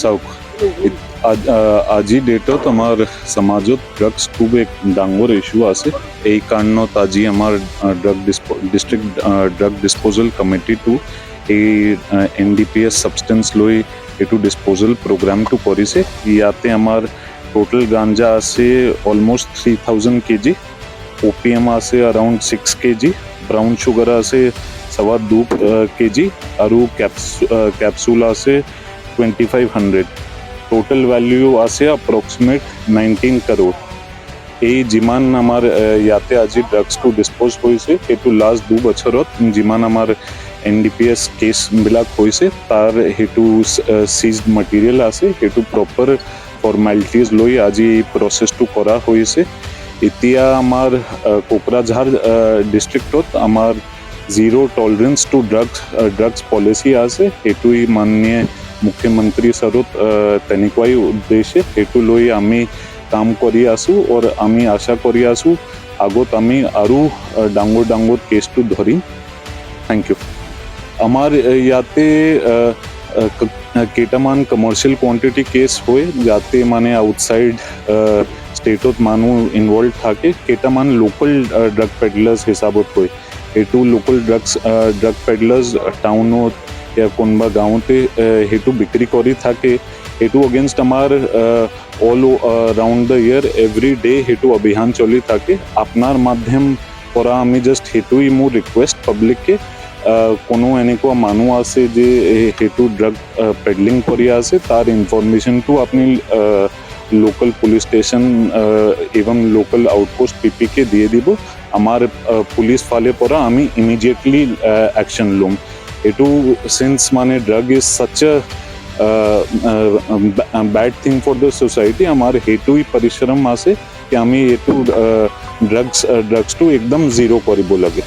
চাওক আজি ডেটত আমাৰ সমাজত ড্ৰাগছ খুব এক ডাঙৰ ইস্যু আছে। এই কাৰণত আজি আমাৰ ডিষ্ট্ৰিক্ট ড্ৰাগ ডিছপ'জেল কমিটিটো এই NDPS ছাবষ্টেঞ্চ লৈ এইটো ডিছপ'জেল প্ৰগ্ৰামটো কৰিছে। ইয়াতে আমাৰ টোটেল গাঞ্জা আছে অলমোষ্ট 3000 kg, OPM আছে around 6 kg, ব্ৰাউন চুগাৰ আছে 2.5 kg আৰু ক্যাপসুল আছে 2500। টোটেল ভ্যালু আছে অ্যাপ্ৰক্সিমেট 19 crore। এই যিমান আমাৰ ইয়াতে আজি ড্ৰাগছটো ডিছপ'জ হৈছে সেইটো লাষ্ট 2 বছৰত যিমান আমাৰ NDPS কেছবিলাক হৈছে তাৰ সেইটো চিজড মেটেৰিয়েল আছে, সেইটো প্ৰপাৰ ফৰ্মেলিটিজ লৈ আজি প্ৰচেছটো কৰা হৈছে। এতিয়া আমাৰ কোকৰাঝাৰ ডিষ্ট্ৰিক্টত আমাৰ zero' tolerance to drugs policy আছে। সেইটোই মাননীয় মুখ্যমন্ত্ৰী ছাৰত তেনেকুৱাই উদ্দেশ্য, সেইটো লৈ আমি কাম কৰি আছোঁ আৰু আমি আশা কৰি আছোঁ আগত আমি আৰু ডাঙৰ কেছটো ধৰিম। Thank you. আমাৰ ইয়াতে কেইটামান কমাৰ্চিয়েল কোৱান্টিটি কেছ হয়, যাতে মানে আউটসাইড ষ্টেটত মানুহ ইনভলভ থাকে। কেইটামান লোকেল ড্ৰাগ পেডলাৰ্ছ হিচাপত হয়। এইটো লোকেল ড্ৰাগ পেডলাৰ্ছ টাউনত या কোনোবা গাঁৱতে সেইটো বিক্ৰী কৰি থাকে। সেইটো অগেইনষ্ট আমাৰ all round the year every day সেইটো অভিযান চলি থাকে। আপোনাৰ মাধ্যম পৰা আমি জাষ্ট সেইটোই মোৰ ৰিকুৱেষ্ট পাব্লিককে, কোনো এনেকুৱা মানুহ আছে যে সেইটো ড্ৰাগ পেডলিং কৰি আছে তাৰ ইনফৰমেশ্যনটো আপুনি লোকেল পুলিচ ষ্টেচন এবং লোকেল আউটপোষ্ট PPকে দিয়ে দিব। আমাৰ পুলিচ ফালে পৰা আমি ইমিডিয়েটলি একশ্যন ল'ম। এইটো সিন্স মানে drug is such a bad thing for the society, আমাৰ সেইটোই পৰিশ্ৰম আছে কি আমি এইটো ড্ৰাগছটো একদম জিৰ' কৰিব লাগে।